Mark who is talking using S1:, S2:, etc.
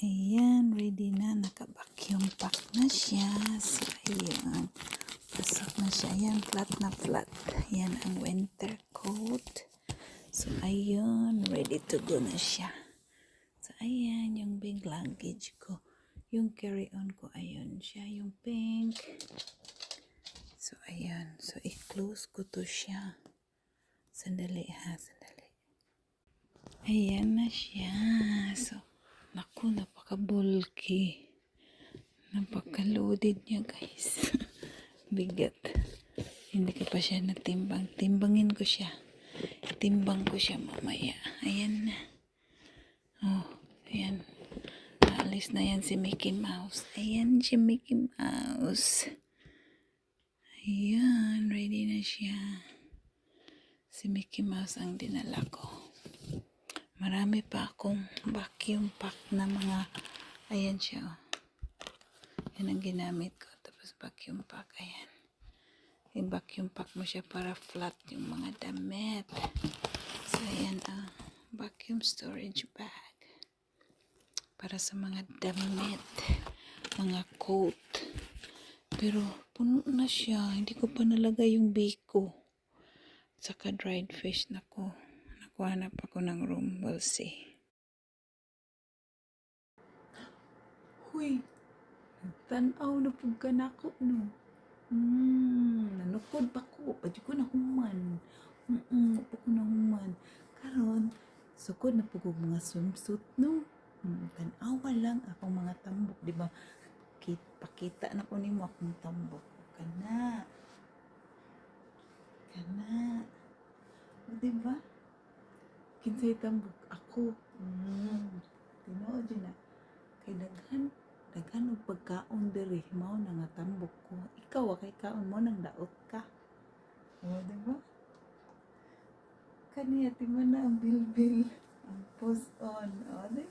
S1: Ayan, ready na. Naka-vacuum pack na siya. So, ayan. Pasok na siya. Ayan, flat na flat. Ayan ang winter coat. So, ayun. Ready to go na siya. So, ayan yung big luggage ko. Yung carry-on ko, ayun siya. Yung pink. So, ayan. So, i-close ko to siya. Sandali ha, sandali. Ayan na siya. So, naku, napaka-bulky. Napaka-loaded niya, guys. Bigat. Hindi ko pa siya natimbang. Timbangin ko siya. Timbang ko siya mamaya. Ayan na. Oh, ayan. Naalis na yan si Mickey Mouse. Ayan si Mickey Mouse. Ayan, ready na siya. Si Mickey Mouse ang dinala ko. Marami pa akong vacuum pack na mga, ayan siya, oh. Yan ang ginamit ko. Tapos vacuum pack, ayan. I-vacuum pack mo siya para flat yung mga damit. So, ayan, vacuum storage bag. Para sa mga damit. Mga coat. Pero, puno na siya. Hindi ko pa nalagay yung biko. Saka dried fish na ko. Nakuhanap ako ng room. We'll see. Huy, tanaw na po ka na ako, no? Nanukod pa ko. Pwede ko na human. Pa ko na human. Karon, sukod na po ko mga swimsuit, no? Tanawa lang akong mga tambok, di ba? Pakita na ko nimo akong tambok. Kana. Di ba? Kinsay tambok ako. Tinuod yun na. Kay daghan og pagkaon diri mao na nga tambok ko. Ikaw kay kaon mo nang daot ka. O, di ba? Kaniya ti man na ang bilbil. Ang post on. O, di